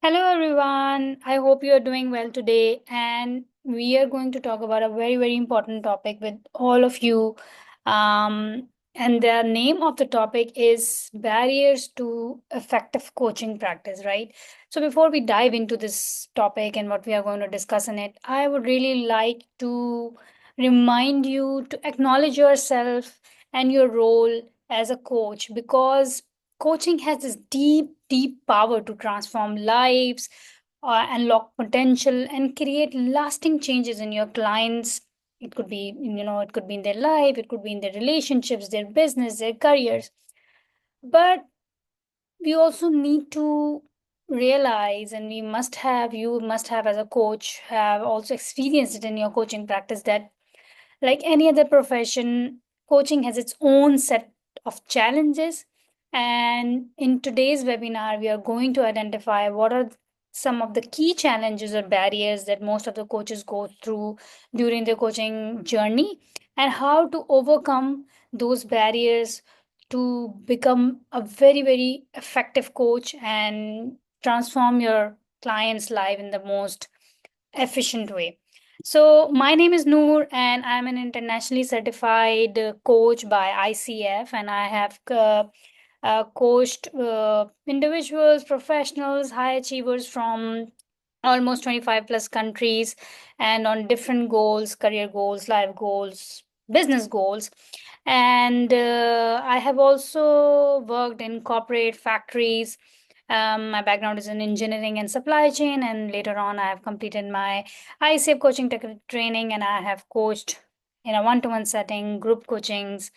Hello, everyone. I hope you are doing well today. And we are going to talk about a very, very important topic with all of you. And the name of the topic is barriers to effective coaching practice, right? So, before we dive into this topic and what we are going to discuss in it, I would really like to remind you to acknowledge yourself and your role as a coach because coaching has this deep, deep power to transform lives, unlock potential, and create lasting changes in your clients. It could be, it could be in their life, it could be in their relationships, their business, their careers. But we also need to realize, and you must have as a coach, have also experienced it in your coaching practice that like any other profession, coaching has its own set of challenges. And in today's webinar, we are going to identify what are some of the key challenges or barriers that most of the coaches go through during their coaching journey and how to overcome those barriers to become a very, very effective coach and transform your client's life in the most efficient way. So, my name is Noor, and I'm an internationally certified coach by ICF, and I have coached individuals, professionals, high achievers from almost 25 plus countries and on different goals, career goals, life goals, business goals. And I have also worked in corporate factories. My background is in engineering and supply chain, and later on, I have completed my ICF coaching training, and I have coached in a one-to-one setting, group coachings,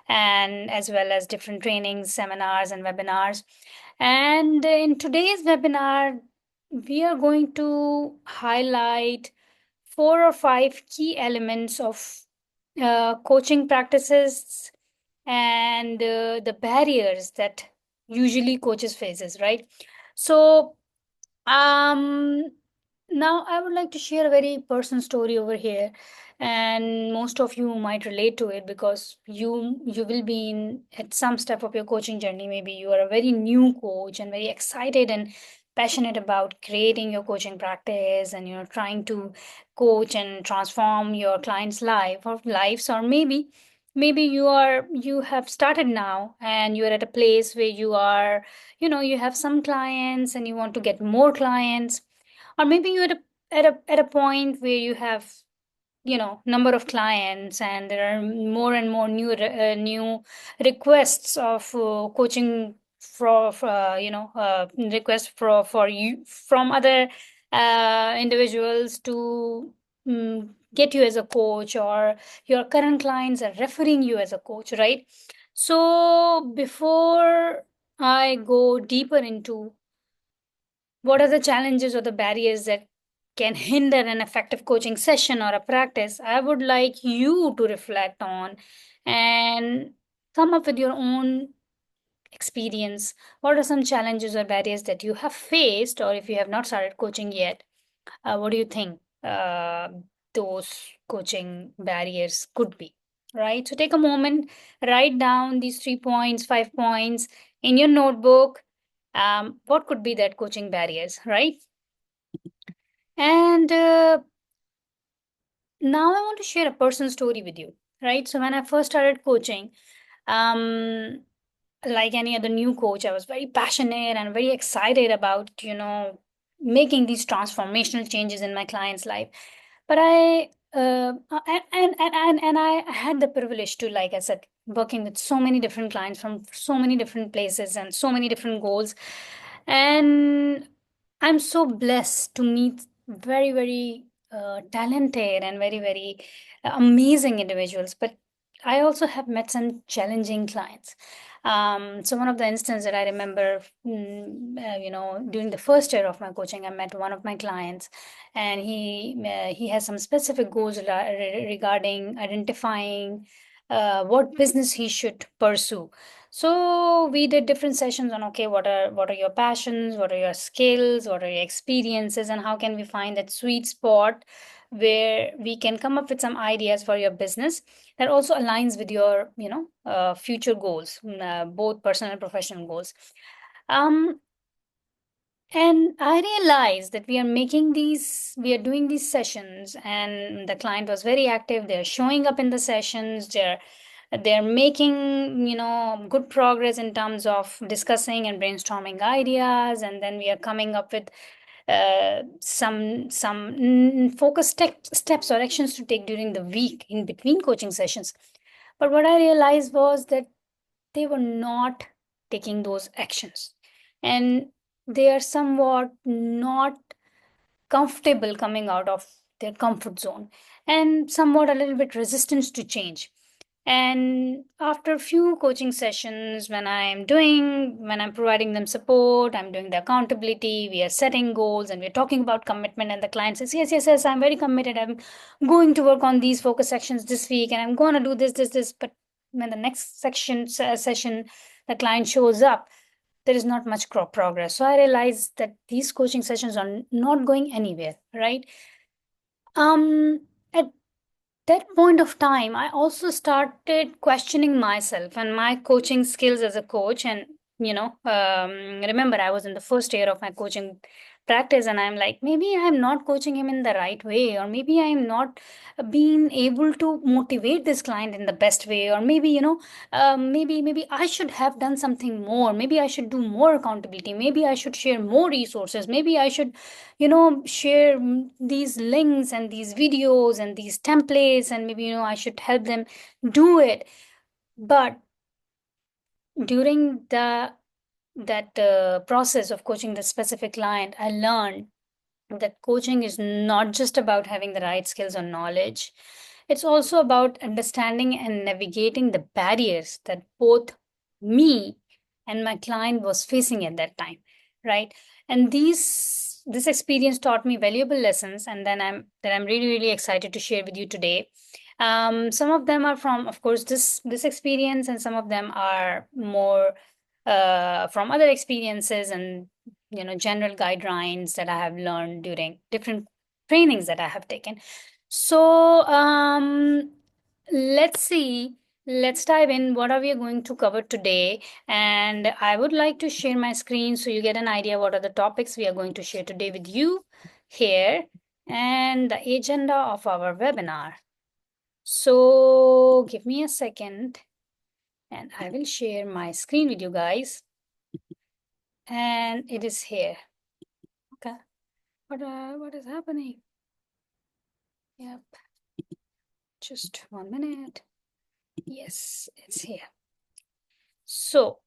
and as well as different trainings, seminars, and webinars. And in today's webinar, we are going to highlight four or five key elements of coaching practices and the barriers that usually coaches faces, right? So um now I would like to share a very personal story over here, and most of you might relate to it because you will be in at some step of your coaching journey. Maybe you are a very new coach and very excited and passionate about creating your coaching practice, and you're trying to coach and transform your clients' lives, or maybe you have started now and you're at a place where you are, you have some clients and you want to get more clients, or maybe you're at a point where you have number of clients and there are more and more new requests of coaching requests for you from other individuals to get you as a coach, or your current clients are referring you as a coach, right? So before I go deeper into what are the challenges or the barriers that can hinder an effective coaching session or a practice, I would like you to reflect on and come up with your own experience. What are some challenges or barriers that you have faced, or if you have not started coaching yet, what do you think those coaching barriers could be? Right? So take a moment, write down these 3 points, 5 points in your notebook. What could be that coaching barriers, right? And now I want to share a personal story with you, right? So when I first started coaching, um, like any other new coach, I was very passionate and very excited about, making these transformational changes in my client's life. But and I had the privilege to, like I said, working with so many different clients from so many different places and so many different goals. And I'm so blessed to meet very, very talented and very, very amazing individuals. But I also have met some challenging clients. So one of the instances that I remember, during the first year of my coaching, I met one of my clients, and he has some specific goals regarding identifying what business he should pursue. So we did different sessions on, okay, what are your passions, what are your skills, what are your experiences, and how can we find that sweet spot where we can come up with some ideas for your business that also aligns with your future goals, both personal and professional goals. um And I realized that we are doing these sessions, and the client was very active. They're showing up in the sessions. They're making, good progress in terms of discussing and brainstorming ideas. And then we are coming up with some focus steps or actions to take during the week in between coaching sessions. But what I realized was that they were not taking those actions, and they are somewhat not comfortable coming out of their comfort zone, and somewhat a little bit resistance to change. And after a few coaching sessions, when I'm providing them support, I'm doing the accountability, we are setting goals, and we're talking about commitment, and the client says, yes, yes, yes, I'm very committed. I'm going to work on these focus sections this week, and I'm going to do this. But when the next session, the client shows up, there is not much progress. So I realized that these coaching sessions are not going anywhere, right? At that point of time, I also started questioning myself and my coaching skills as a coach. And, remember, I was in the first year of my coaching practice, and I'm like, maybe I'm not coaching him in the right way, or maybe I'm not being able to motivate this client in the best way, or maybe, maybe I should have done something more. Maybe I should do more accountability. Maybe I should share more resources. Maybe I should share these links and these videos and these templates, and maybe I should help them do it. But during that process of coaching the specific client, I learned that coaching is not just about having the right skills or knowledge. It's also about understanding and navigating the barriers that both me and my client was facing at that time, right? And this experience taught me valuable lessons, and then I'm really, really excited to share with you today. Some of them are from, of course, this experience, and some of them are more from other experiences and general guidelines that I have learned during different trainings that I have taken. So let's see. Let's dive in. What are we going to cover today? And I would like to share my screen so you get an idea what are the topics we are going to share today with you here, and the agenda of our webinar. So give me a second and I will share my screen with you guys. And it is here. Okay. What is happening? Yep. Just 1 minute. Yes, it's here. So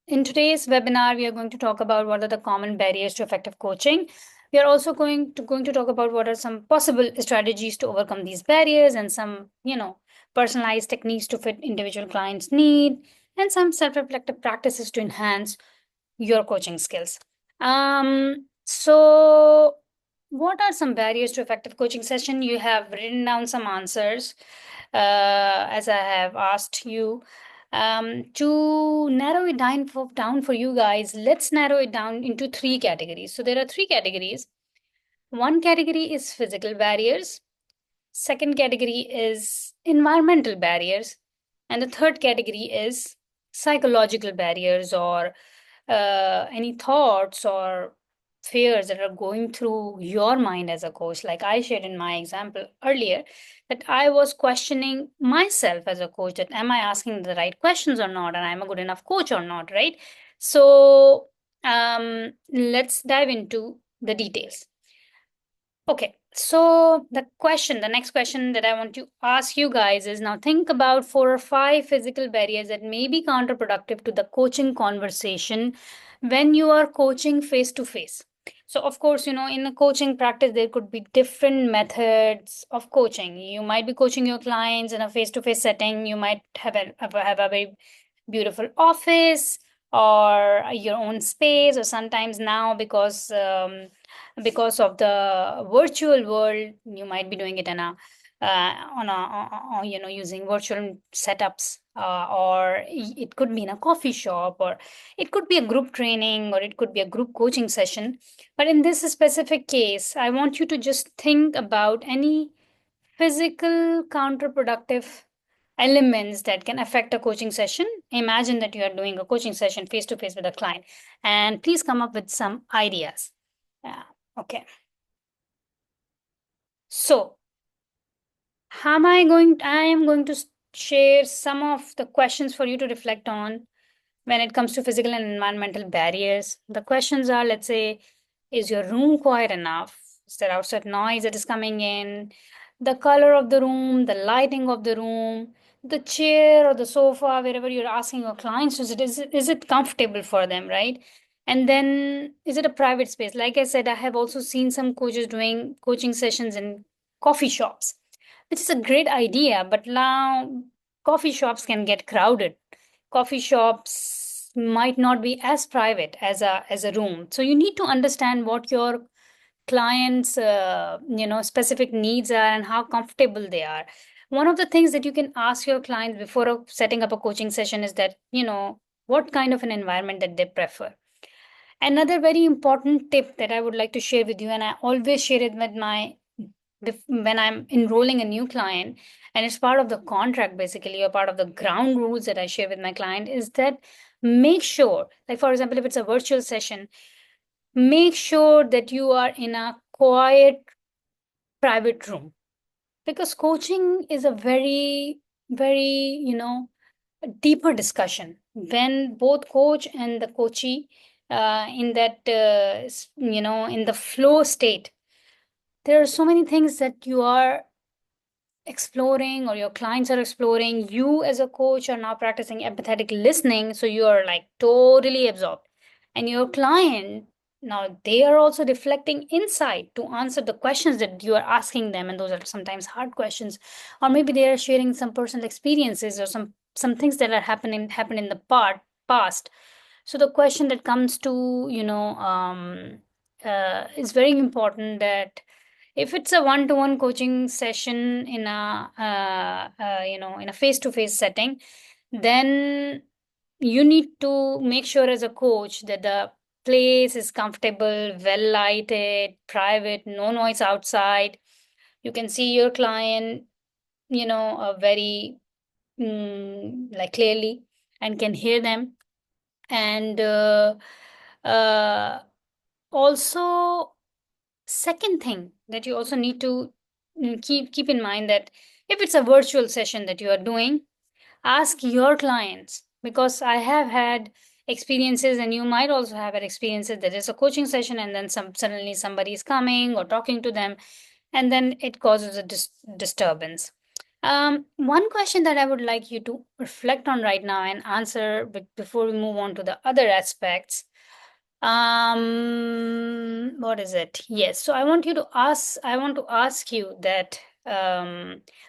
in today's webinar, we are going to talk about what are the common barriers to effective coaching. We are also going to talk about what are some possible strategies to overcome these barriers, and some, personalized techniques to fit individual clients' need, and some self-reflective practices to enhance your coaching skills. So what are some barriers to effective coaching session? You have written down some answers, as I have asked you. To narrow it down for you guys, let's narrow it down into three categories. So there are three categories. One category is physical barriers. Second category is environmental barriers. And the third category is psychological barriers, or any thoughts or fears that are going through your mind as a coach. Like I shared in my example earlier, that I was questioning myself as a coach, that am I asking the right questions or not, and I'm a good enough coach or not, right? So let's dive into the details. Okay, so the next question that I want to ask you guys is, now think about 4 or 5 physical barriers that may be counterproductive to the coaching conversation when you are coaching face to face. So, of course, in a coaching practice, there could be different methods of coaching. You might be coaching your clients in a face to face setting. You might have a very beautiful office or your own space, or sometimes now, because of the virtual world, you might be doing it using virtual setups, or it could be in a coffee shop, or it could be a group training, or it could be a group coaching session. But in this specific case, I want you to just think about any physical counterproductive elements that can affect a coaching session. Imagine that you are doing a coaching session face to face with a client, and please come up with some ideas. Yeah. Okay. So, I am going to share some of the questions for you to reflect on when it comes to physical and environmental barriers. The questions are, let's say, is your room quiet enough? Is there outside noise that is coming in? The color of the room, the lighting of the room, the chair or the sofa, wherever you're asking your clients to sit, is it comfortable for them, right? And then, is it a private space? Like I said, I have also seen some coaches doing coaching sessions in coffee shops, which is a great idea, but now coffee shops can get crowded. Coffee shops might not be as private as a room, so you need to understand what your clients specific needs are and how comfortable they are. One of the things that you can ask your clients before setting up a coaching session is that, what kind of an environment that they prefer. Another very important tip that I would like to share with you, and I always share it with my when I'm enrolling a new client, and it's part of the contract basically, or part of the ground rules that I share with my client, is that make sure, like for example, if it's a virtual session, make sure that you are in a quiet, private room, because coaching is a very, deeper discussion when both coach and the coachee in that in the flow state. There are so many things that you are exploring or your clients are exploring. You as a coach are now practicing empathetic listening, so you are like totally absorbed, and your client, now they are also reflecting inside to answer the questions that you are asking them, and those are sometimes hard questions, or maybe they are sharing some personal experiences or some things that are happened in the past. So the question that comes to is very important, that if it's a one-to-one coaching session in a in a face-to-face setting, then you need to make sure as a coach that the place is comfortable, well lighted, private, no noise outside. You can see your client, very like clearly, and can hear them. And uh, also, second thing that you also need to keep in mind, that if it's a virtual session that you are doing, ask your clients, because I have had experiences, and you might also have had experiences, that it's a coaching session and then suddenly somebody is coming or talking to them, and then it causes a disturbance. One question that I would like you to reflect on right now and answer before we move on to the other aspects. What is it? Yes. So I want to ask you that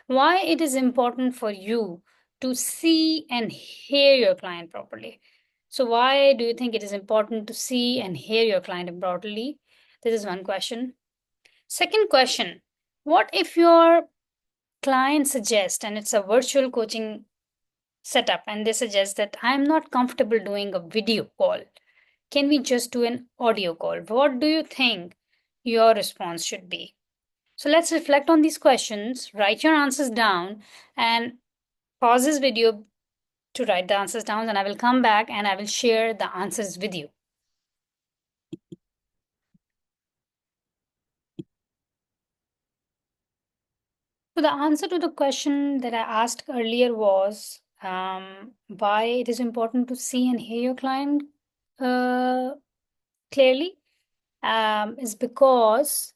why it is important for you to see and hear your client properly. So why do you think it is important to see and hear your client properly? This is one question. Second question, what if your client suggests, and it's a virtual coaching setup, and they suggest that I'm not comfortable doing a video call. Can we just do an audio call? What do you think your response should be? So let's reflect on these questions, write your answers down, and pause this video to write the answers down, and I will come back and I will share the answers with you. So the answer to the question that I asked earlier was why it is important to see and hear your client uh, clearly, is because,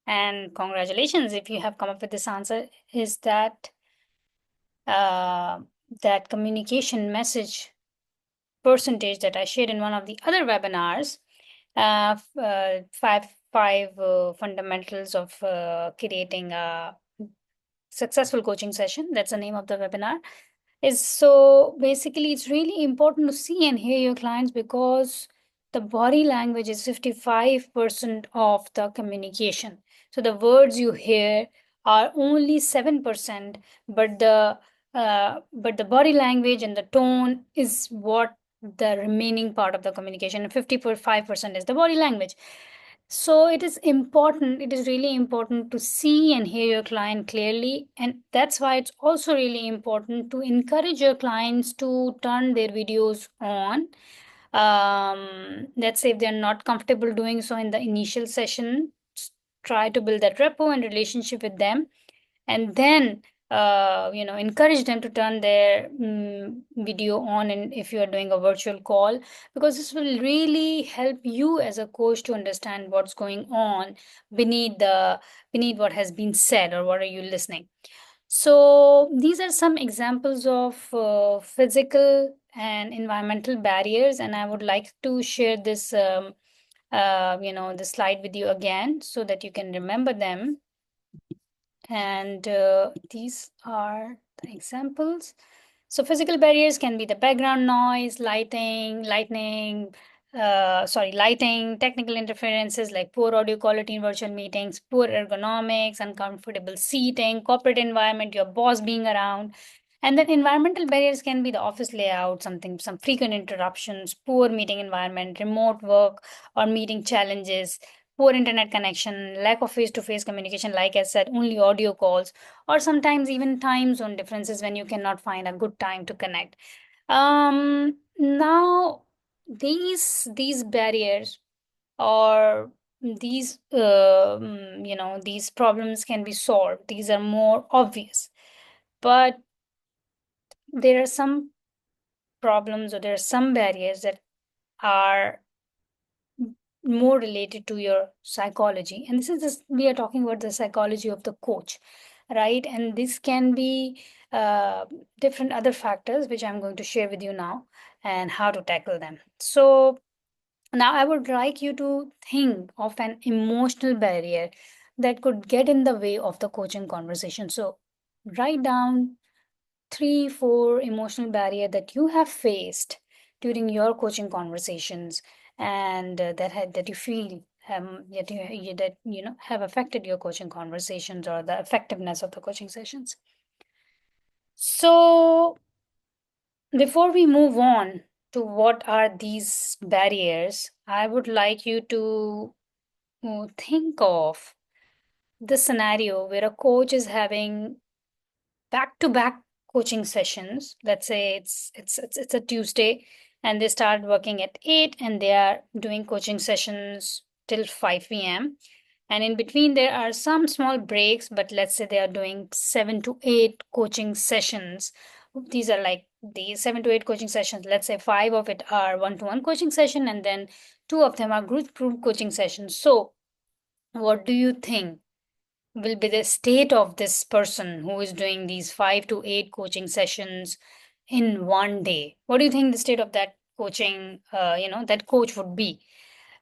and congratulations if you have come up with this answer, is that uh, that communication message percentage that I shared in one of the other webinars, five fundamentals of creating a successful coaching session. That's the name of the webinar. Is so basically, it's really important to see and hear your clients, because the body language is 55% of the communication. So the words you hear are only 7%, but the body language and the tone is what the remaining part of the communication. 55% is the body language. So it is really important to see and hear your client clearly. And that's why it's also really important to encourage your clients to turn their videos on. Let's say if they're not comfortable doing so in the initial session, try to build that rapport and relationship with them, and then encourage them to turn their video on, and if you are doing a virtual call, because this will really help you as a coach to understand what's going on beneath the beneath what has been said, or what are you listening. So these are some examples of physical and environmental barriers, and I would like to share this the slide with you again so that you can remember them. And these are the examples. So physical barriers can be the background noise, lighting, technical interferences like poor audio quality in virtual meetings, poor ergonomics, uncomfortable seating, corporate environment, your boss being around. And then environmental barriers can be the office layout, some frequent interruptions, poor meeting environment, remote work or meeting challenges, poor internet connection, lack of face-to-face communication, like I said, only audio calls, or sometimes even time zone differences when you cannot find a good time to connect. Now these barriers, or these problems can be solved. These are more obvious, but there are some problems, or there are some barriers that are more related to your psychology. And we are talking about the psychology of the coach, right? And this can be uh, different other factors which I'm going to share with you now, and how to tackle them. So now I would like you to think of an emotional barrier that could get in the way of the coaching conversation. So write down 3, 4 emotional barrier that you have faced during your coaching conversations, and that you feel that have affected your coaching conversations or the effectiveness of the coaching sessions. So before we move on to what are these barriers, I would like you to think of the scenario where a coach is having back to back coaching sessions. Let's say it's a Tuesday, and they start working at 8, and they are doing coaching sessions till 5 p.m. And in between there are some small breaks, but let's say they are doing 7 to 8 coaching sessions. These are like these 7 to 8 coaching sessions. Let's say 5 of it are one-to-one coaching session, and then 2 of them are group coaching sessions. So what do you think will be the state of this person who is doing these 5 to 8 coaching sessions in one day? What do you think the state of that that coach would be?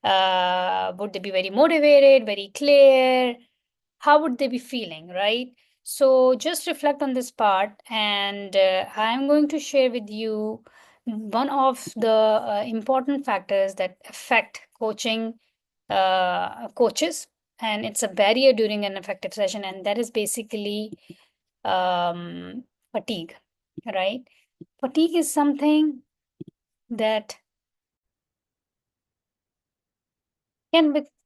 Would they be very motivated, very clear? How would they be feeling, right? So just reflect on this part, and I'm going to share with you one of the important factors that affect coaches, and it's a barrier during an effective session, and that is basically fatigue, right? Fatigue is something that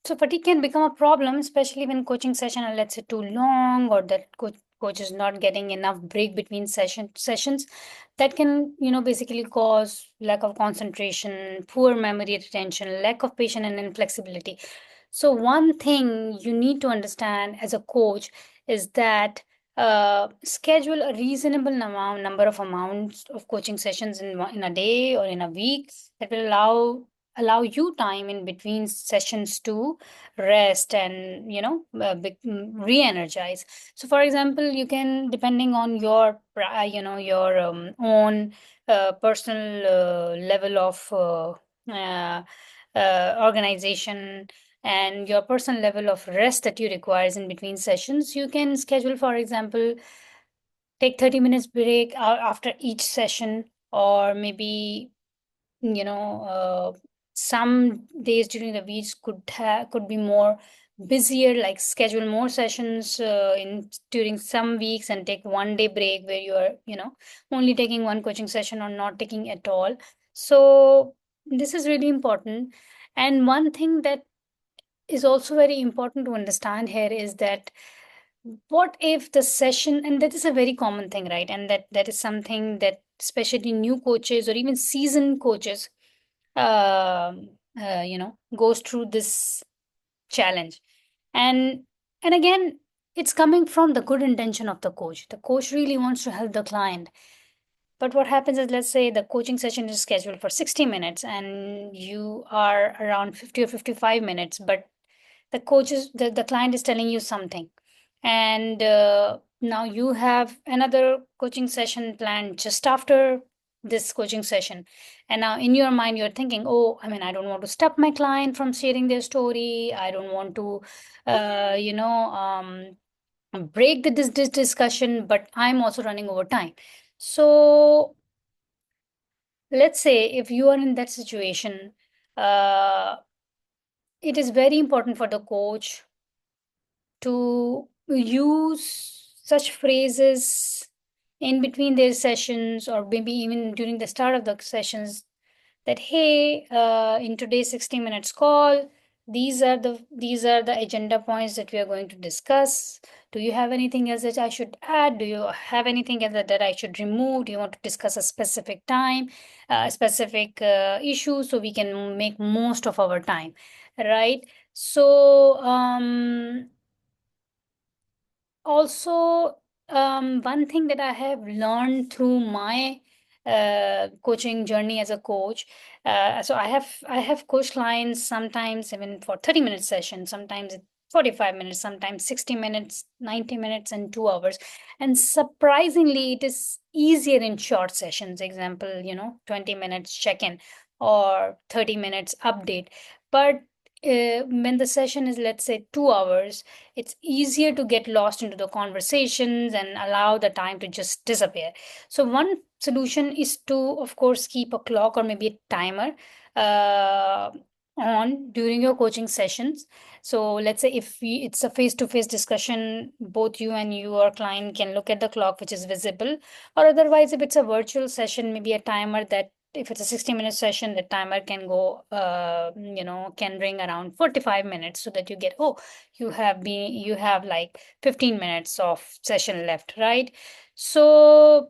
fatigue can become a problem, especially when coaching session are, let's say, too long, or that coach is not getting enough break between sessions. That can, basically cause lack of concentration, poor memory retention, lack of patience, and inflexibility. So one thing you need to understand as a coach is that schedule a reasonable number of amounts of coaching sessions in a day or in a week, that will allow you time in between sessions to rest and re-energize. So for example, you can, depending on your own personal level of organization, and your personal level of rest that you requires in between sessions, you can schedule, for example, take 30 minutes break after each session, or maybe you know some days during the weeks could be more busier, like schedule more sessions in during some weeks, and take 1 day break where you are only taking one coaching session or not taking at all. So this is really important. And one thing that is also very important to understand here is that what if the session, and that is a very common thing, right? And that is something that especially new coaches or even seasoned coaches, goes through this challenge. And and again, it's coming from the good intention of the coach. The coach really wants to help the client. But what happens is, let's say the coaching session is scheduled for 60 minutes and you are around 50 or 55 minutes, but the client is telling you something. And now you have another coaching session planned just after this coaching session. And now in your mind, you're thinking, oh, I mean, I don't want to stop my client from sharing their story. I don't want to, uh, you know, um, break this discussion, but I'm also running over time. So let's say if you are in that situation, uh, it is very important for the coach to use such phrases in between their sessions, or maybe even during the start of the sessions, that hey, in today's 60 minutes call, these are the agenda points that we are going to discuss. Do you have anything else that I should add? Do you have anything else that I should remove? Do you want to discuss a specific time, a specific issue, so we can make most of our time, right? So also, one thing that I have learned through my coaching journey as a coach, so I have coached clients sometimes even for 30-minute sessions, sometimes 45 minutes, sometimes 60 minutes, 90 minutes, and 2 hours. And surprisingly, it is easier in short sessions. Example, 20 minutes check-in or 30 minutes update. But when the session is, let's say, 2 hours, it's easier to get lost into the conversations and allow the time to just disappear. So one solution is to, of course, keep a clock or maybe a timer uh, on during your coaching sessions. So let's say if it's a face-to-face discussion, both you and your client can look at the clock, which is visible. Or otherwise, if it's a virtual session, maybe a timer that, if it's a 60-minute session, the timer can go, can ring around 45 minutes, so that you get, oh, you have like 15 minutes of session left, right? So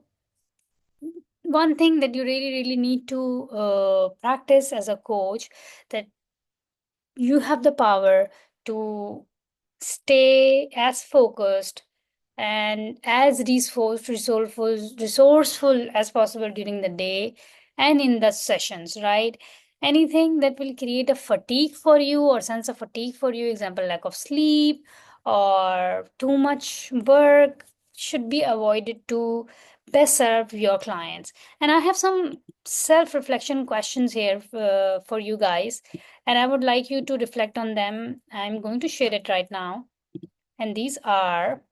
one thing that you really really need to practice as a coach, that you have the power to stay as focused and as resourceful as possible during the day and in the sessions, right? Anything that will create a fatigue for you or sense of fatigue for you, example, lack of sleep or too much work, should be avoided to best serve your clients. And I have some self reflection questions here for you guys, and I would like you to reflect on them. I'm going to share it right now. And these are,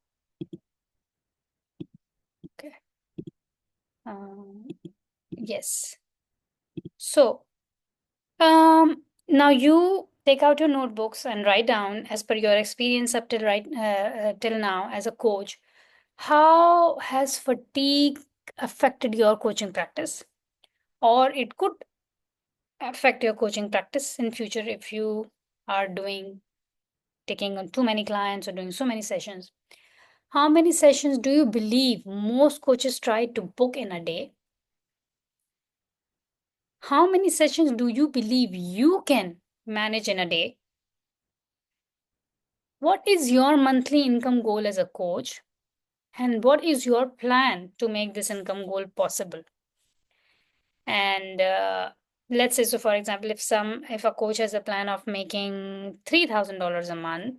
okay, yes. So, now you take out your notebooks and write down, as per your experience up till now as a coach, how has fatigue affected your coaching practice, or it could affect your coaching practice in future if you are taking on too many clients or doing so many sessions. How many sessions do you believe most coaches try to book in a day? How many sessions do you believe you can manage in a day? What is your monthly income goal as a coach? And what is your plan to make this income goal possible? And let's say, so for example, if a coach has a plan of making $3,000 a month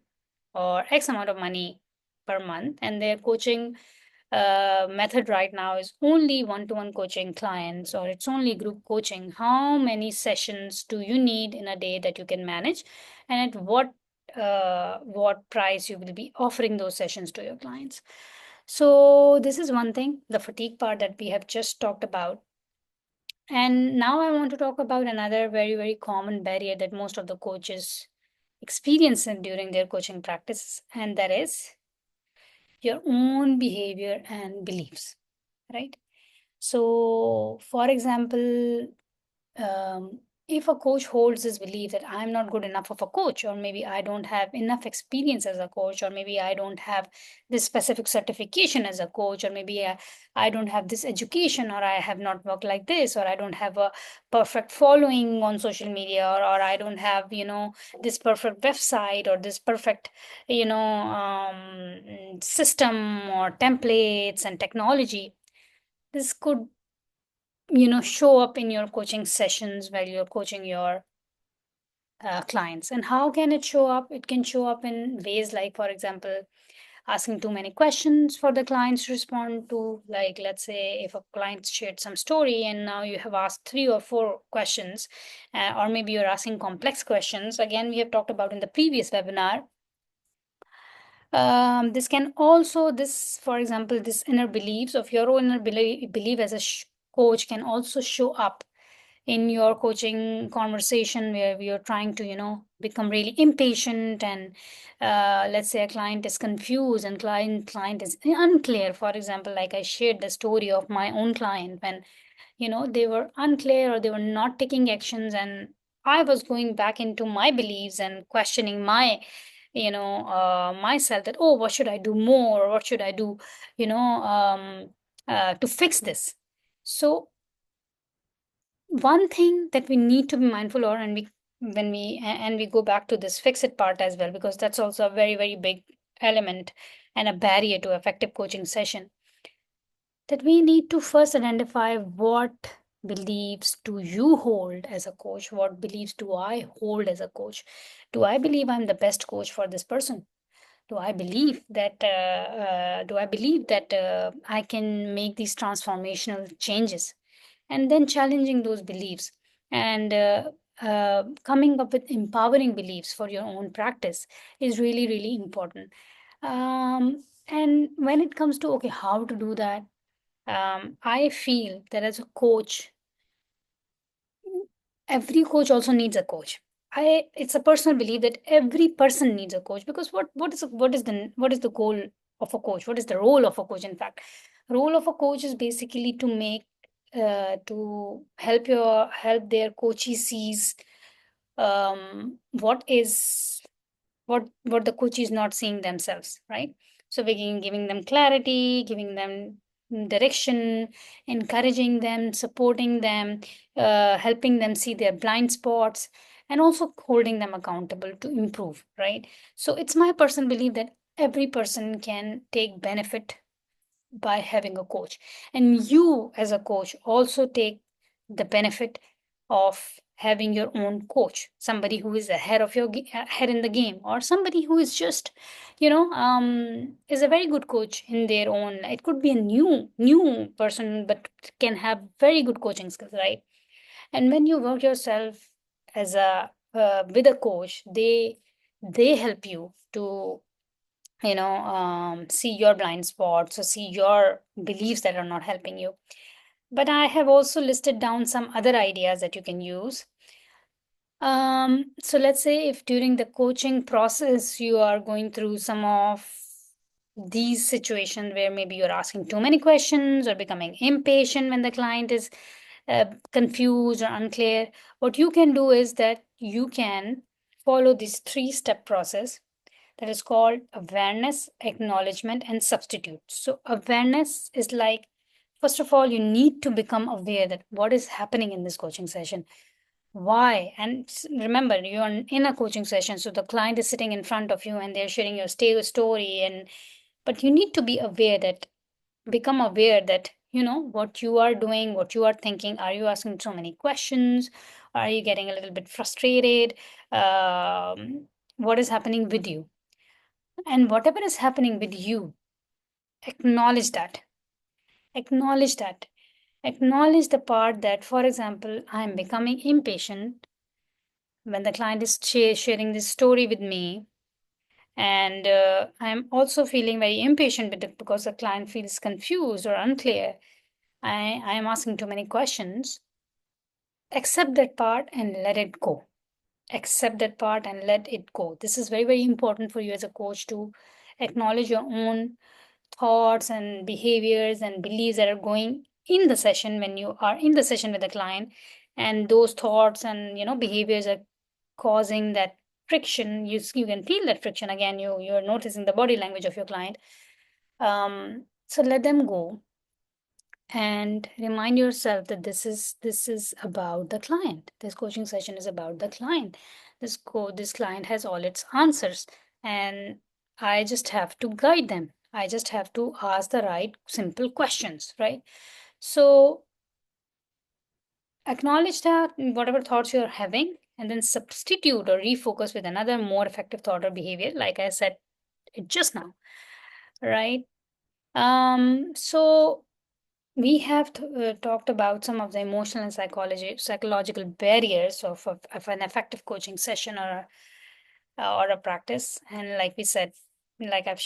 or X amount of money per month, and their coaching method right now is only one-to-one coaching clients, or it's only group coaching, how many sessions do you need in a day that you can manage, and at what price you will be offering those sessions to your clients? So this is one thing, the fatigue part that we have just talked about. And now I want to talk about another very, very common barrier that most of the coaches experience during their coaching practice, and that is your own behavior and beliefs, right? So, for example, if a coach holds this belief that I'm not good enough of a coach, or maybe I don't have enough experience as a coach, or maybe I don't have this specific certification as a coach, or maybe I don't have this education, or I have not worked like this, or I don't have a perfect following on social media, or I don't have, this perfect website or this perfect, system or templates and technology. This could, show up in your coaching sessions while you're coaching your clients. And how can it show up? It can show up in ways like, for example, asking too many questions for the clients to respond to. Like, let's say if a client shared some story and now you have asked 3 or 4 questions, or maybe you're asking complex questions. Again, we have talked about in the previous webinar. This can also, this, for example, this inner beliefs of your own inner belief as a coach can also show up in your coaching conversation where we are trying to become really impatient, and let's say a client is confused and client is unclear. For example, like I shared the story of my own client when they were unclear or they were not taking actions, and I was going back into my beliefs and questioning my myself, that, oh, what should I do more, what should I do to fix this. So one thing that we need to be mindful of, and we go back to this fix it part as well, because that's also a very, very big element and a barrier to effective coaching session, that we need to first identify what beliefs do you hold as a coach, what beliefs do I hold as a coach. Do I believe I'm the best coach for this person? Do I believe that I can make these transformational changes? And then challenging those beliefs, and coming up with empowering beliefs for your own practice is really, really important. And when it comes to, okay, how to do that, I feel that as a coach, every coach also needs a coach. It's a personal belief that every person needs a coach, because what is the goal of a coach? What is the role of a coach? In fact, role of a coach is basically to make to help their coachee sees what the coach is not seeing themselves, right? So we giving them clarity, giving them direction, encouraging them, supporting them, helping them see their blind spots, and also holding them accountable to improve, right? So it's my personal belief that every person can take benefit by having a coach, and you as a coach also take the benefit of having your own coach, somebody who is ahead of ahead in the game, or somebody who is just is a very good coach in their own. It could be a new person but can have very good coaching skills, right? And when you work yourself as a with a coach, they help you to see your blind spots or see your beliefs that are not helping you. But I have also listed down some other ideas that you can use. So let's say if during the coaching process you are going through some of these situations where maybe you're asking too many questions or becoming impatient when the client is confused or unclear, what you can do is that you can follow this 3-step process that is called awareness, acknowledgement, and substitute. So, awareness is like, first of all, you need to become aware that what is happening in this coaching session. Why? And remember, you're in a coaching session, so the client is sitting in front of you and they're sharing your story. But you need to be aware that, become aware that, what you are doing, what you are thinking. Are you asking so many questions? Are you getting a little bit frustrated? What is happening with you? And whatever is happening with you, acknowledge that. Acknowledge that. Acknowledge the part that, for example, I'm becoming impatient when the client is sharing this story with me. And I'm also feeling very impatient with it because the client feels confused or unclear. I am asking too many questions. Accept that part and let it go. Accept that part and let it go. This is very, very important for you as a coach to acknowledge your own thoughts and behaviors and beliefs that are going in the session when you are in the session with the client, and those thoughts and behaviors are causing that friction. You can feel that friction. Again, you're noticing the body language of your client. So let them go and remind yourself that this is about the client. This coaching session is about the client. This client has all its answers, and I just have to guide them. I just have to ask the right simple questions, right? So acknowledge that whatever thoughts you're having, and then substitute or refocus with another more effective thought or behavior, like I said it just now, right? So we have talked about some of the emotional and psychological barriers of an effective coaching session or a practice. And like we said, like I've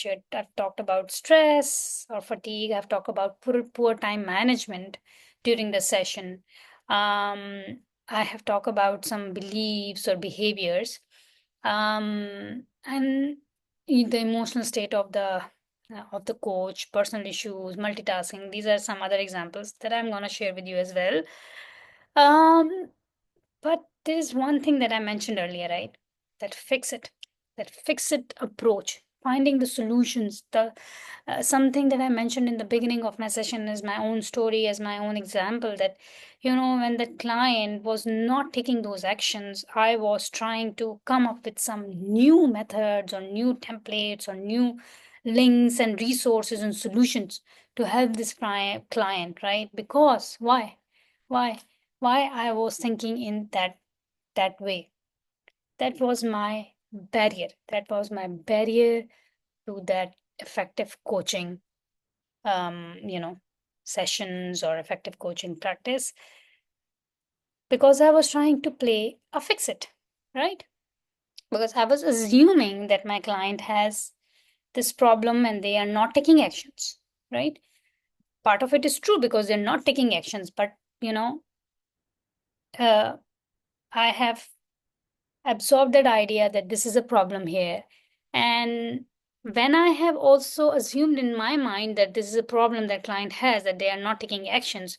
talked about stress or fatigue. I've talked about poor time management during the session. I have talked about some beliefs or behaviors, and the emotional state of the coach, personal issues, multitasking. These are some other examples that I'm going to share with you as well. Um, but there is one thing that I mentioned earlier, right? That fix it, that fix it approach, finding the solutions. The something that I mentioned in the beginning of my session is my own story, as my own example. That when the client was not taking those actions, I was trying to come up with some new methods or new templates or new links and resources and solutions to help this client, right? Because why? Why I was thinking in that way. That was my barrier. That was my barrier to that effective coaching, um, you know, sessions or effective coaching practice, because I was trying to play a fix it, right? Because I was assuming that my client has this problem and they are not taking actions, right? Part of it is true because they're not taking actions, but uh, I have absorb that idea that this is a problem here. And when I have also assumed in my mind that this is a problem that client has, that they are not taking actions,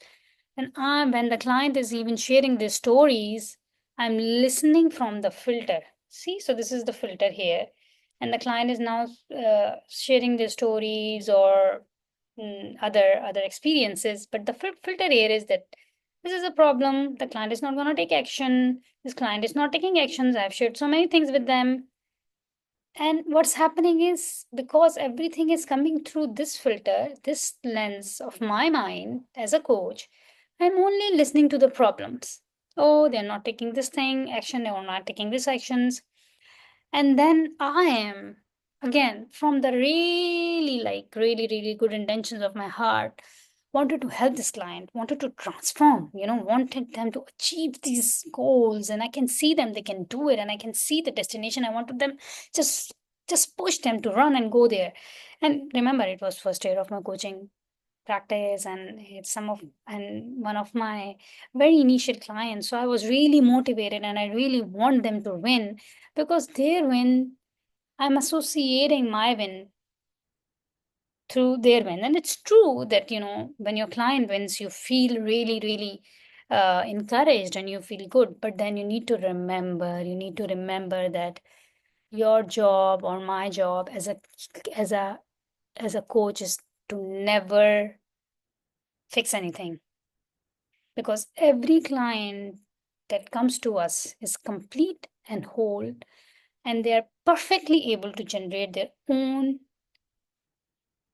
and when the client is even sharing their stories, I'm listening from the filter. See, so this is the filter here. And the client is now sharing their stories or other experiences. But the filter here is that this is a problem. The client is not going to take action. This client is not taking actions. I've shared so many things with them. And what's happening is, because everything is coming through this filter, this lens of my mind as a coach, I'm only listening to the problems. Oh, they're not taking this thing action, they're not taking these actions. And then I am, again, from the really, like, really, really good intentions of my heart, wanted to help this client, wanted to transform, wanted them to achieve these goals. And I can see them, they can do it. And I can see the destination. I wanted them just just push them to run and go there. And remember, it was first year of my coaching practice, and it's one of my very initial clients. So I was really motivated and I really want them to win, because their win, I'm associating my win through their win. And it's true that when your client wins, you feel really, really encouraged and you feel good. But then you need to remember that your job or my job as a as a coach is to never fix anything, because every client that comes to us is complete and whole, and they are perfectly able to generate their own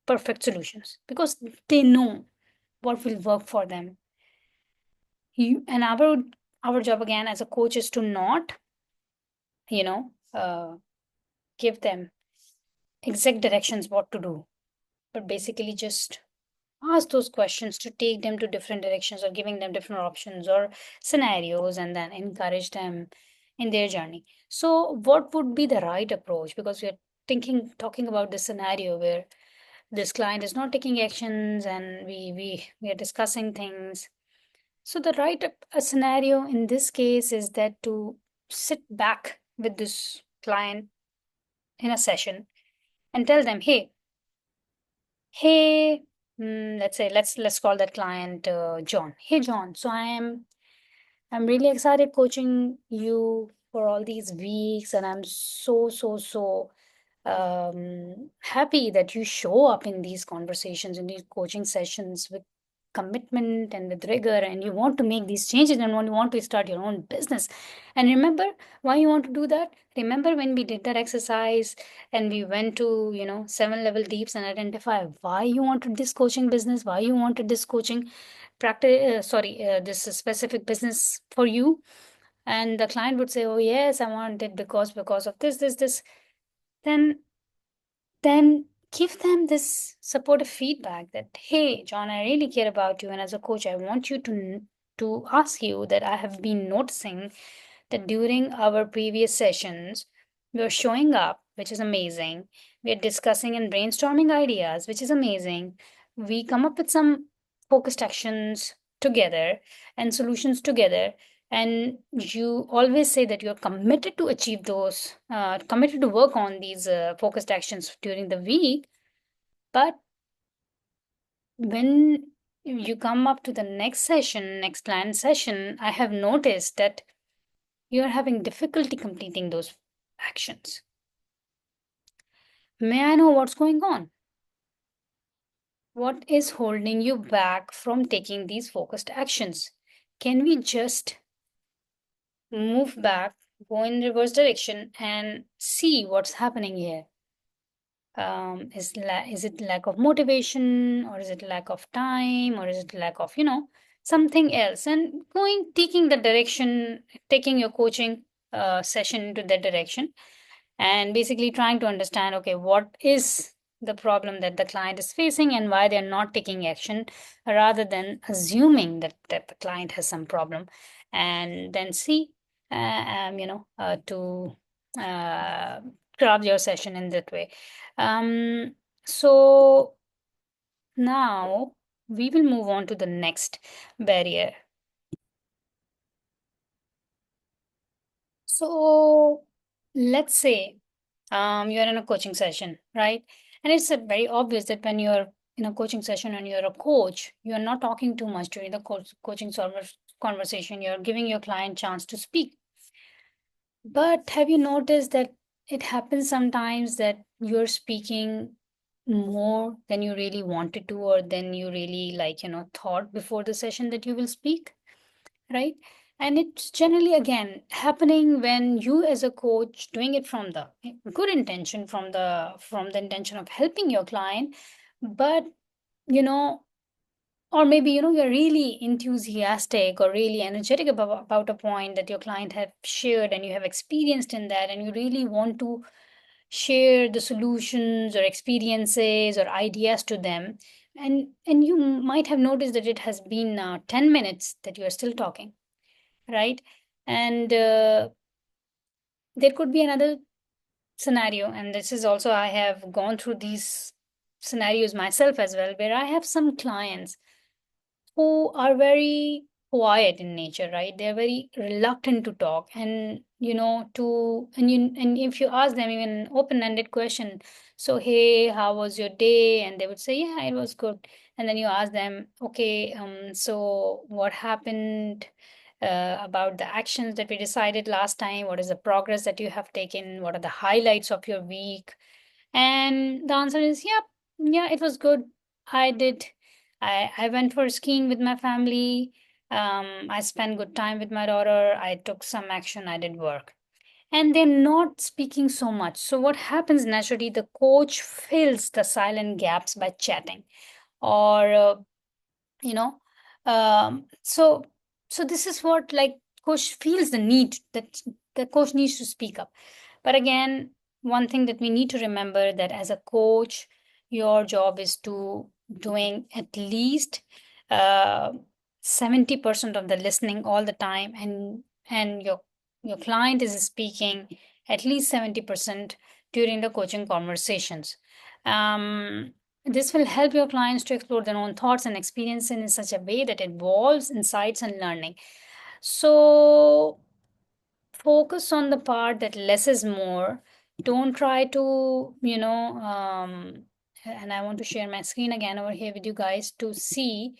perfect solutions because they know what will work for them. And our job again as a coach is to not you know uh, give them exact directions what to do, but basically just ask those questions to take them to different directions, or giving them different options or scenarios, and then encourage them in their journey. So what would be the right approach? Because we're talking about this scenario where this client is not taking actions, and we are discussing things. So the right scenario in this case is that to sit back with this client in a session and tell them, hey, let's say let's call that client John. Hey John, so I'm really excited coaching you for all these weeks, and I'm so happy that you show up in these conversations, in these coaching sessions with commitment and with rigor, and you want to make these changes and you want to start your own business. And remember why you want to do that? Remember when we did that exercise and we went to, 7 level deeps and identify why you wanted this coaching business, why you wanted this coaching practice, this specific business for you. And the client would say, oh yes, I want it because of this. Then then give them this supportive feedback that, hey John, I really care about you, and as a coach I want you to ask you that I have been noticing that during our previous sessions you're showing up, which is amazing. We're discussing and brainstorming ideas, which is amazing. We come up with some focused actions together and solutions together, and you always say that you're committed to achieve those, committed to work on these focused actions during the week. But when you come up to the next planned session, I have noticed that you're having difficulty completing those actions. May I know what's going on? What is holding you back from taking these focused actions? Can we just move back, go in reverse direction, and see what's happening here? Is it lack of motivation, or is it lack of time, or is it lack of something else? And going taking the direction, taking your coaching session into that direction, and basically trying to understand, okay, what is the problem that the client is facing and why they're not taking action, rather than assuming that the client has some problem. And then see, to uh, craft your session in that way. So now we will move on to the next barrier. So let's say you're in a coaching session, right? And it's very obvious that when you're in a coaching session and you're a coach, you're not talking too much during the coaching conversation. You're giving your client chance to speak. But have you noticed that it happens sometimes that you're speaking more than you really wanted to, or than you really thought before the session that you will speak, right? And it's generally again happening when you as a coach doing it from the good intention, from the intention of helping your client. But you know or maybe you're really enthusiastic or really energetic about a point that your client have shared, and you have experienced in that, and you really want to share the solutions or experiences or ideas to them. And you might have noticed that it has been 10 minutes that you are still talking, right? And there could be another scenario, and this is also, I have gone through these scenarios myself as well, where I have some clients who are very quiet in nature, right? They're very reluctant to talk, and and if you ask them even an open-ended question, so hey, how was your day? And they would say, yeah, it was good. And then you ask them, okay, so what happened about the actions that we decided last time? What is the progress that you have taken? What are the highlights of your week? And the answer is, yeah, yeah, it was good. I did. I went for skiing with my family. I spent good time with my daughter. I took some action. I did work. And they're not speaking so much. So what happens naturally, the coach fills the silent gaps by chatting, or you know so this is what, like, coach feels the need that the coach needs to speak up. But again, one thing that we need to remember, that as a coach, your job is to doing at least uh, 70% of the listening all the time, and your client is speaking at least 70% during the coaching conversations. This will help your clients to explore their own thoughts and experiences in such a way that involves insights and learning. So focus on the part that less is more. Don't try to, and I want to share my screen again over here with you guys to see,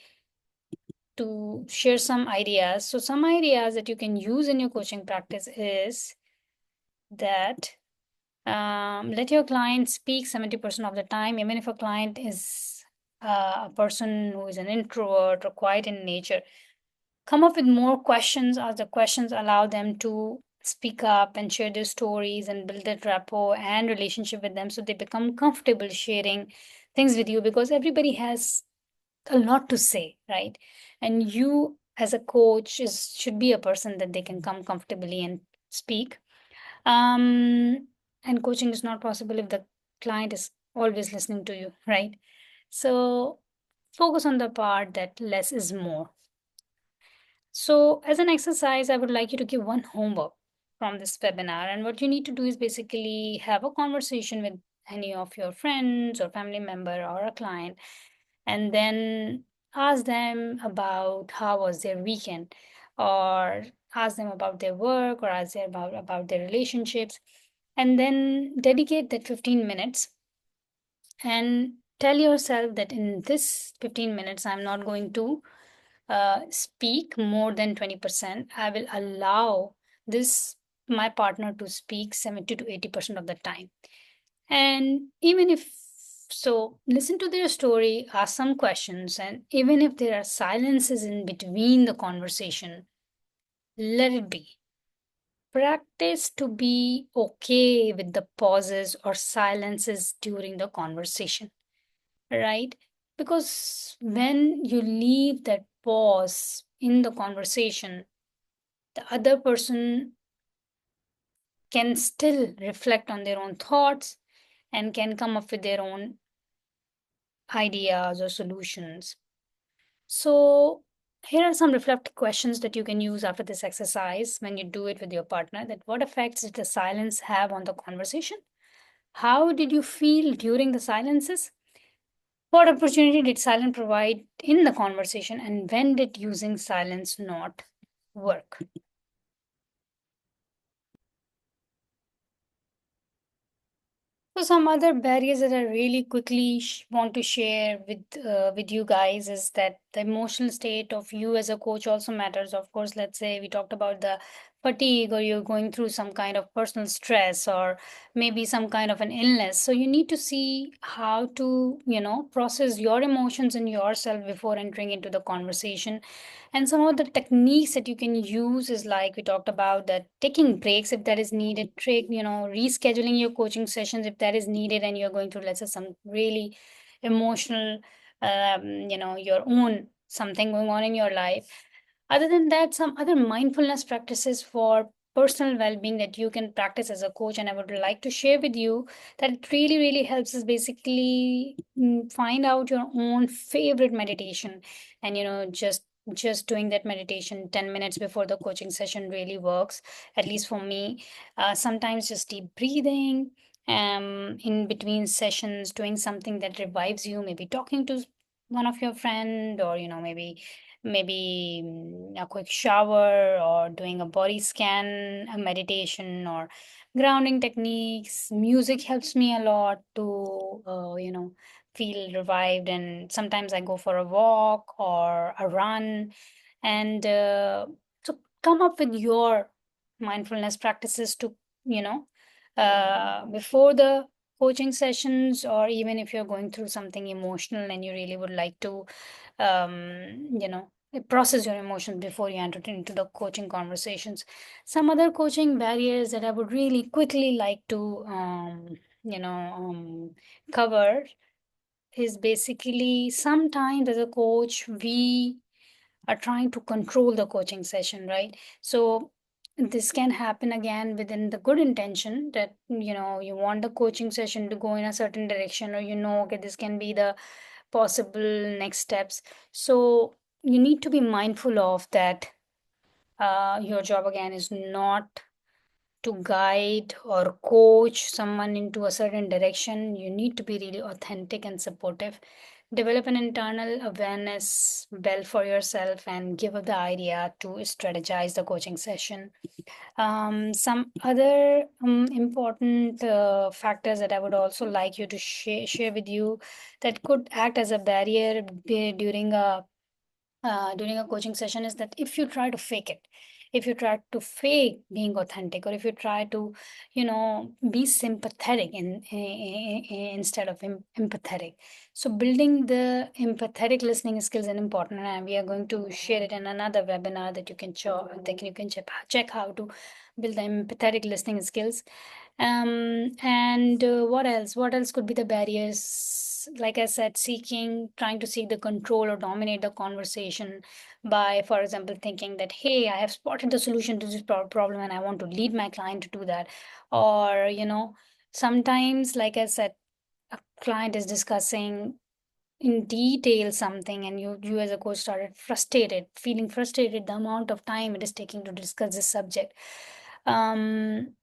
to share some ideas. So, some ideas that you can use in your coaching practice is that let your client speak 70% of the time, even if a client is a person who is an introvert or quiet in nature. Come up with more questions, as the questions allow them to speak up and share their stories and build that rapport and relationship with them, so they become comfortable sharing things with you, because everybody has a lot to say, right? And you as a coach is should be a person that they can come comfortably and speak. And coaching is not possible if the client is always listening to you, right? So focus on the part that less is more. So, as an exercise, I would like you to give one homework from this webinar. And what you need to do is basically have a conversation with any of your friends or family member or a client, and then ask them about how was their weekend, or ask them about their work, or ask them about their relationships, and then dedicate that 15 minutes and tell yourself that in this 15 minutes, I'm not going to speak more than 20%. I will allow this my partner to speak 70 to 80% of the time. And even if so, listen to their story, ask some questions, and even if there are silences in between the conversation, let it be. Practice to be okay with the pauses or silences during the conversation, right? Because when you leave that pause in the conversation, the other person can still reflect on their own thoughts and can come up with their own ideas or solutions. So, here are some reflective questions that you can use after this exercise when you do it with your partner. That what effects did the silence have on the conversation? How did you feel during the silences? What opportunity did silence provide in the conversation, and when did using silence not work? So some other barriers that I really quickly want to share with you guys is that the emotional state of you as a coach also matters. Of course, let's say we talked about the fatigue, or you're going through some kind of personal stress, or maybe some kind of an illness. So you need to see how to, process your emotions and yourself before entering into the conversation. And some of the techniques that you can use is like we talked about, that taking breaks if that is needed, rescheduling your coaching sessions if that is needed, and you're going through, let's say, some really emotional, your own something going on in your life. Other than that, some other mindfulness practices for personal well-being that you can practice as a coach, and I would like to share with you that it really really helps is basically find out your own favorite meditation, and just doing that meditation 10 minutes before the coaching session really works, at least for me. Sometimes just deep breathing, in between sessions, doing something that revives you, maybe talking to one of your friend, or maybe a quick shower, or doing a body scan, a meditation, or grounding techniques. Music helps me a lot to feel revived, and sometimes I go for a walk or a run. And so come up with your mindfulness practices to, before the coaching sessions, or even if you're going through something emotional and you really would like to, process your emotions before you enter into the coaching conversations. Some other coaching barriers that I would really quickly like to, cover is basically sometimes as a coach, we are trying to control the coaching session, right? So this can happen again within the good intention that you want the coaching session to go in a certain direction, or okay, this can be the possible next steps. So you need to be mindful of that. Your job again is not to guide or coach someone into a certain direction. You need to be really authentic and supportive. Develop an internal awareness well for yourself and give up the idea to strategize the coaching session. Some other important factors that I would also like you to share with you that could act as a barrier during a during a coaching session is that if you try to fake it, if you try to fake being authentic, or if you try to, be sympathetic instead of empathetic. So building the empathetic listening skills is important, and we are going to share it in another webinar that you can check how to build the empathetic listening skills. And what else could be the barriers? Like I said, trying to seek the control or dominate the conversation by, for example, thinking that, hey, I have spotted the solution to this problem and I want to lead my client to do that. Or, sometimes, like I said, a client is discussing in detail something, and you as a coach started feeling frustrated the amount of time it is taking to discuss this subject. um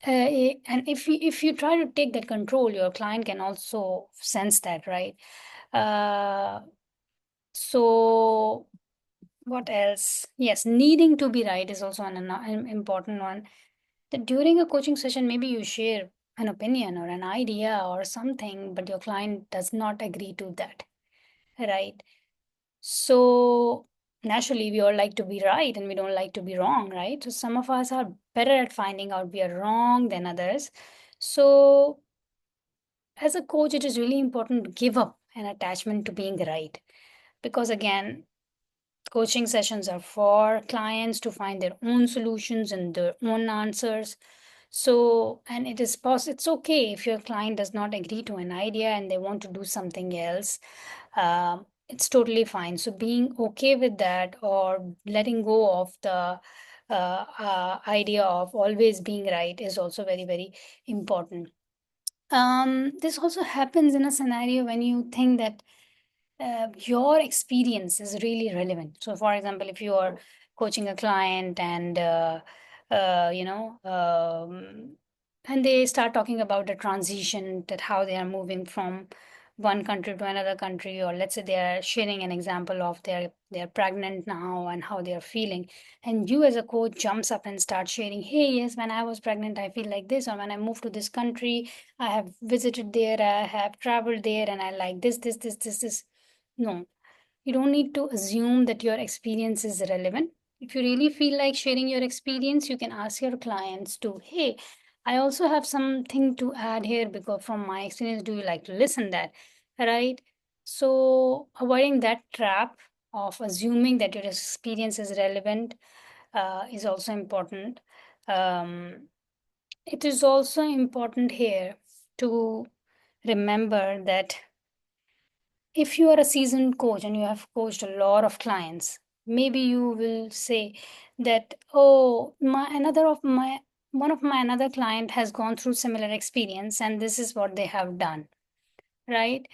and if you try to take that control, your client can also sense that, right? Uh, so what else? Yes, needing to be right is also an important one. That during a coaching session, maybe you share an opinion or an idea or something, but your client does not agree to that, right? So naturally, we all like to be right and we don't like to be wrong, right? So some of us are better at finding out we are wrong than others. So as a coach, it is really important to give up an attachment to being right. Because again, coaching sessions are for clients to find their own solutions and their own answers. So, and it's okay if your client does not agree to an idea and they want to do something else. It's totally fine. So, being okay with that, or letting go of the idea of always being right, is also very, very important. This also happens in a scenario when you think that your experience is really relevant. So, for example, if you are coaching a client and uh, you know, um, and they start talking about the transition, that how they are moving from one country to another country, or let's say they are sharing an example of they're pregnant now and how they are feeling, and you as a coach jumps up and starts sharing, hey, yes, when I was pregnant I feel like this, or when I moved to this country I have visited there, I have traveled there, and I like this. No, you don't need to assume that your experience is relevant. If you really feel like sharing your experience, you can ask your clients to, hey, I also have something to add here because from my experience, do you like to listen that? Right? So avoiding that trap of assuming that your experience is relevant is also important. Um, it is also important here to remember that if you are a seasoned coach and you have coached a lot of clients, maybe you will say that, oh, my another of my one of my another client has gone through similar experience and this is what they have done, right?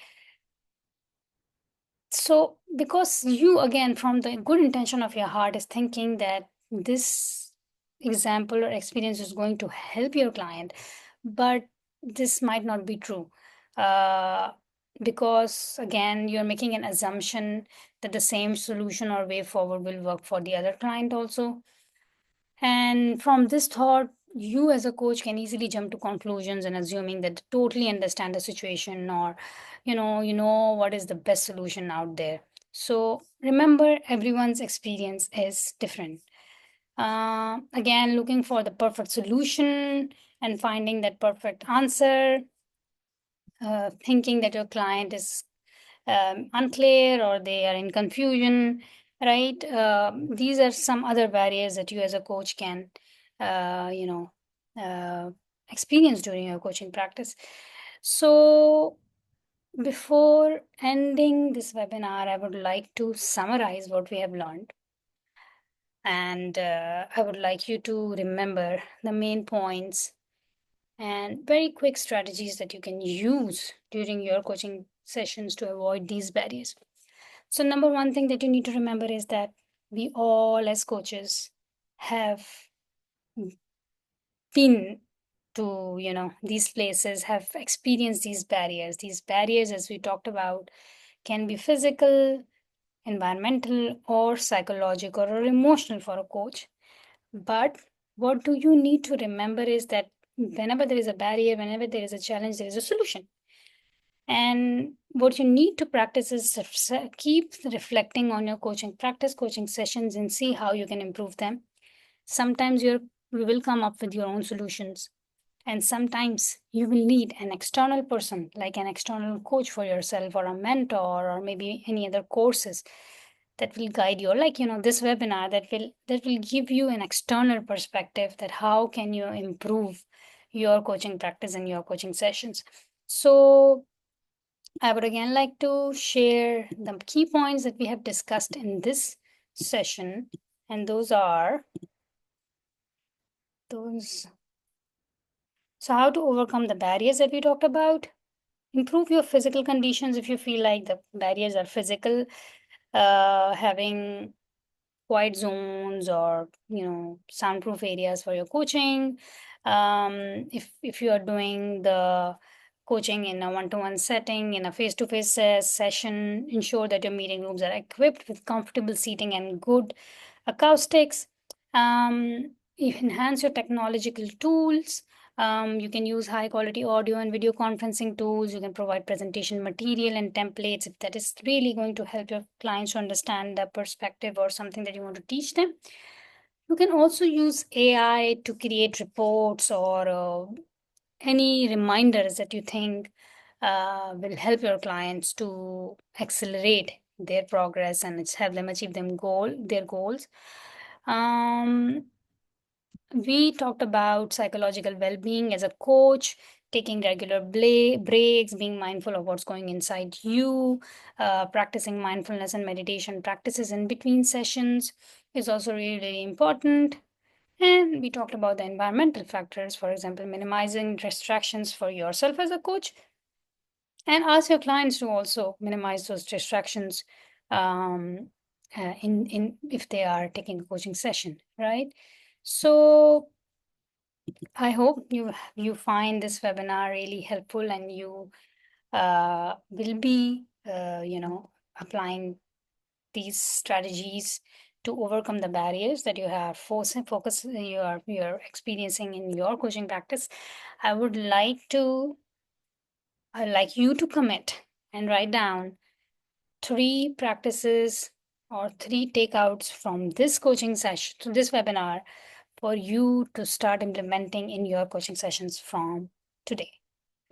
So, because you, again, from the good intention of your heart, is thinking that this example or experience is going to help your client, but this might not be true. Uh, because, again, you're making an assumption that the same solution or way forward will work for the other client also. And from this thought, you as a coach can easily jump to conclusions and assuming that they totally understand the situation, or you know what is the best solution out there. So remember, everyone's experience is different. Again, looking for the perfect solution and finding that perfect answer, thinking that your client is unclear or they are in confusion, right? These are some other barriers that you as a coach can, uh, you know, uh, experience during your coaching practice. So, before ending this webinar, I would like to summarize what we have learned. And I would like you to remember the main points and very quick strategies that you can use during your coaching sessions to avoid these barriers. So, number one thing that you need to remember is that we all, as coaches, have been to, these places, have experienced these barriers. These barriers, as we talked about, can be physical, environmental, or psychological or emotional for a coach. But what do you need to remember is that whenever there is a barrier, whenever there is a challenge, there is a solution. And what you need to practice is keep reflecting on your coaching, practice coaching sessions and see how you can improve them. Sometimes you will come up with your own solutions, and sometimes you will need an external person, like an external coach for yourself, or a mentor, or maybe any other courses that will guide you, like this webinar that will give you an external perspective that how can you improve your coaching practice and your coaching sessions. So I would again like to share the key points that we have discussed in this session, and those so how to overcome the barriers that we talked about. Improve your physical conditions if you feel like the barriers are physical, having quiet zones or soundproof areas for your coaching. If you are doing the coaching in a one-to-one setting, in a face-to-face session, ensure that your meeting rooms are equipped with comfortable seating and good acoustics. You enhance your technological tools. You can use high quality audio and video conferencing tools. You can provide presentation material and templates if that is really going to help your clients to understand the perspective or something that you want to teach them. You can also use AI to create reports or any reminders that you think will help your clients to accelerate their progress and help them achieve their goals. Um, we talked about psychological well-being as a coach, taking regular breaks, being mindful of what's going inside you, practicing mindfulness and meditation practices in between sessions is also really, really important. And we talked about the environmental factors, for example, minimizing distractions for yourself as a coach, and ask your clients to also minimize those distractions um, in if they are taking a coaching session, right? So I hope you find this webinar really helpful, and you will be applying these strategies to overcome the barriers that you have focus you're experiencing in your coaching practice. I would like you to commit and write down three practices or three takeouts from this coaching session, to this webinar, for you to start implementing in your coaching sessions from today,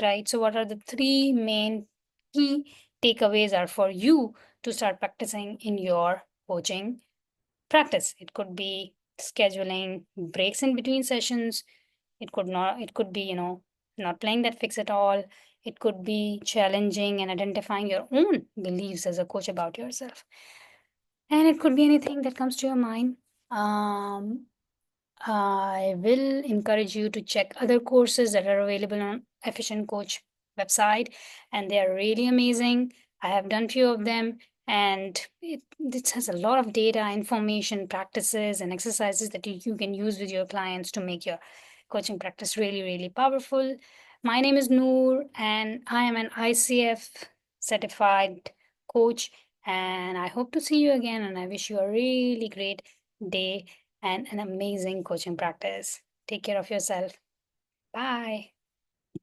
right? So, what are the three main key takeaways are for you to start practicing in your coaching practice? It could be scheduling breaks in between sessions. It could be, not playing that fix at all. It could be challenging and identifying your own beliefs as a coach about yourself. And it could be anything that comes to your mind. Um, I will encourage you to check other courses that are available on Efficient Coach website, and they are really amazing. I have done few of them, and it has a lot of data, information, practices, and exercises that you can use with your clients to make your coaching practice really, really powerful. My name is Noor, and I am an ICF certified coach, and I hope to see you again, and I wish you a really great day and an amazing coaching practice. Take care of yourself. Bye.